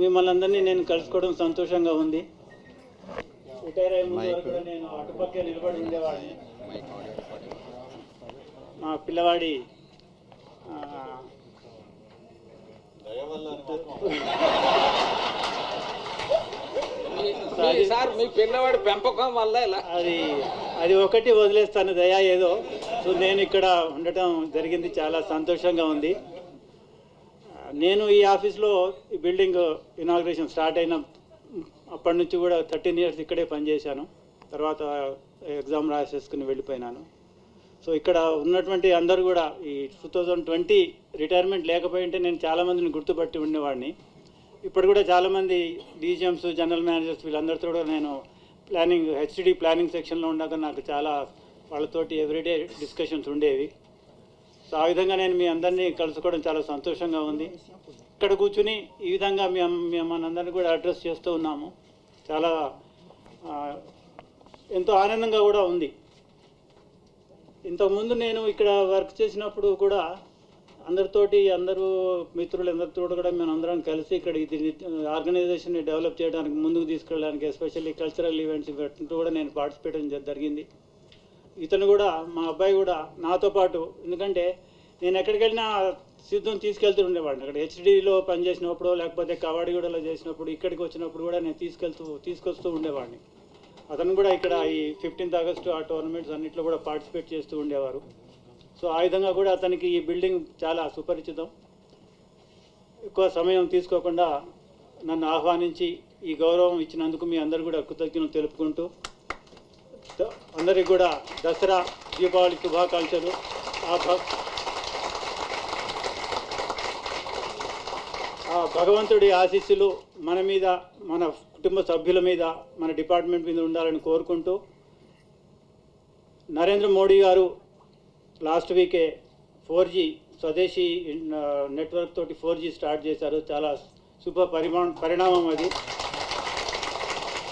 మిమ్మల్ని అందరినీ నేను కలుసుకోవడం సంతోషంగా ఉంది. రిటైర్ అయ్యే ముందు వరకు కూడా నేను అటుపక్కే నిలబడి ఉండేవాడిని. మా పిల్లవాడి మీ పిల్లవాడి పెంపకం వల్ల అది ఒకటి వదిలేస్తాను దయా ఏదో. సో నేను ఇక్కడ ఉండటం జరిగింది, చాలా సంతోషంగా ఉంది. నేను ఈ ఆఫీస్లో ఈ బిల్డింగ్ ఇనాగ్రేషన్ స్టార్ట్ అయిన అప్పటి నుంచి కూడా 13 years ఇక్కడే పనిచేశాను. తర్వాత ఎగ్జామ్ రాసేసుకుని వెళ్ళిపోయినాను. సో ఇక్కడ ఉన్నటువంటి అందరూ కూడా ఈ 2020 రిటైర్మెంట్ లేకపోయింటే నేను చాలామందిని గుర్తుపట్టి ఉండేవాడిని. ఇప్పుడు కూడా చాలామంది డీజీఎంస్, జనరల్ మేనేజర్స్ వీళ్ళందరితో కూడా నేను హెచ్సిడి ప్లానింగ్ సెక్షన్లో ఉండగా నాకు చాలా వాళ్ళతోటి ఎవ్రీడే డిస్కషన్స్ ఉండేవి. సో ఆ విధంగా నేను మీ అందరినీ కలుసుకోవడం చాలా సంతోషంగా ఉంది. ఇక్కడ కూర్చుని ఈ విధంగా మనందరినీ కూడా అడ్రస్ చేస్తూ ఉన్నాము. చాలా ఎంతో ఆనందంగా కూడా ఉంది. ఇంతకుముందు నేను ఇక్కడ వర్క్ చేసినప్పుడు కూడా అందరూ మిత్రులందరితో కూడా మేము అందరం కలిసి ఇక్కడ ఇది ఆర్గనైజేషన్ని డెవలప్ చేయడానికి, ముందుకు తీసుకెళ్ళడానికి, ఎస్పెషల్లీ కల్చరల్ ఈవెంట్స్ ఇవన్నీ కూడా నేను పార్టిసిపేట్ జరిగింది. ఇతను కూడా, మా అబ్బాయి కూడా నాతో పాటు, ఎందుకంటే నేను ఎక్కడికి వెళ్ళినా సిద్ధం తీసుకెళ్తూ ఉండేవాడిని. అక్కడ హెచ్డిలో పనిచేసినప్పుడు, లేకపోతే కవాడిగూడలో చేసినప్పుడు, ఇక్కడికి వచ్చినప్పుడు కూడా నేను తీసుకొస్తూ ఉండేవాడిని. అతను కూడా ఇక్కడ ఈ 15th August ఆ టోర్నమెంట్స్ అన్నింటిలో కూడా పార్టిసిపేట్ చేస్తూ ఉండేవారు. సో ఆ విధంగా కూడా అతనికి ఈ బిల్డింగ్ చాలా సుపరిచితం. ఎక్కువ సమయం తీసుకోకుండా నన్ను ఆహ్వానించి ఈ గౌరవం ఇచ్చినందుకు మీ అందరు కూడా కృతజ్ఞతలు తెలుపుకుంటూ, అందరికి కూడా దసరా, దీపావళి శుభాకాంక్షలు. ఆ భగవంతుడి ఆశీస్సులు మన మీద, మన కుటుంబ సభ్యుల మీద, మన డిపార్ట్మెంట్ మీద ఉండాలని కోరుకుంటూ, నరేంద్ర మోడీ గారు లాస్ట్ వీకే 4G స్వదేశీ నెట్వర్క్ తోటి 4G స్టార్ట్ చేశారు. చాలా శుభ పరిణామం అది.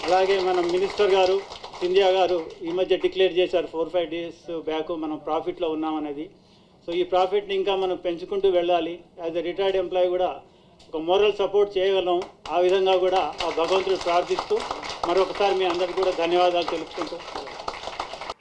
అలాగే మన మినిస్టర్ గారు సింధియా గారు ఈ మధ్య డిక్లేర్ చేశారు 4-5 days బ్యాక్ మనం ప్రాఫిట్లో ఉన్నామనేది. సో ఈ ప్రాఫిట్ని ఇంకా మనం పెంచుకుంటూ వెళ్ళాలి. యాజ్ ఎ రిటైర్డ్ ఎంప్లాయీ కూడా ఒక మోరల్ సపోర్ట్ చేయగలం. ఆ విధంగా కూడా ఆ భగవంతుడు ప్రార్థిస్తూ మరొకసారి మీ అందరికీ కూడా ధన్యవాదాలు తెలుపుకుంటూ.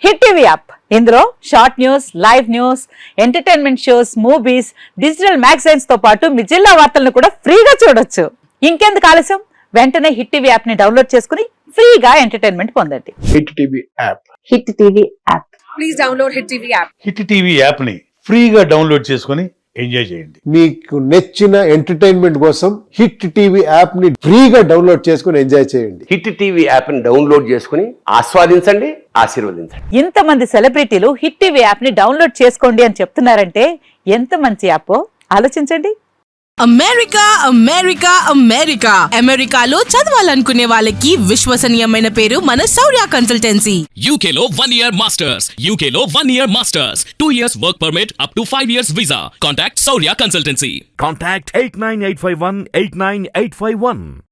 హిట్ టీవీ యాప్, ఇందులో short news, live news, entertainment shows, movies, digital magazines తో పాటు మీ జిల్లా వార్తలను కూడా ఫ్రీగా చూడొచ్చు. ఇంకెందుకు ఆలస్యం, వెంటనే హిట్ టీవీ యాప్ ని డౌన్లోడ్ చేసుకుని ఫ్రీగా ఎంటర్టైన్మెంట్ పొందండి. Hit TV app. Hit TV app. Please download hit TV app. Hit TV app ని ఫ్రీగా డౌన్లోడ్ చేసుకుని ఎంజాయ్ చేయండి. మీకు నచ్చిన ఎంటర్టైన్మెంట్ కోసం హిట్ టీవీ యాప్ ని ఫ్రీగా డౌన్లోడ్ చేసుకుని ఎంజాయ్ చేయండి. హిట్ టీవీ యాప్ ని డౌన్లోడ్ చేసుకుని ఆస్వాదించండి, ఆశీర్వదించండి. ఇంతమంది సెలబ్రిటీలు హిట్ టీవీ యాప్ ని డౌన్లోడ్ చేసుకోండి అని చెప్తున్నారంటే ఎంత మంచి యాప్ ఆలోచించండి. అమెరికా అమెరికాలో చదవాలనుకునే వాళ్ళకి విశ్వసనీయమైన పేరు మన శౌర్య కన్సల్టెన్సీ. UK లో 1 year masters, 2 years work permit up to 5 years visa. Contact Saurya Consultancy. Contact 89851 89851.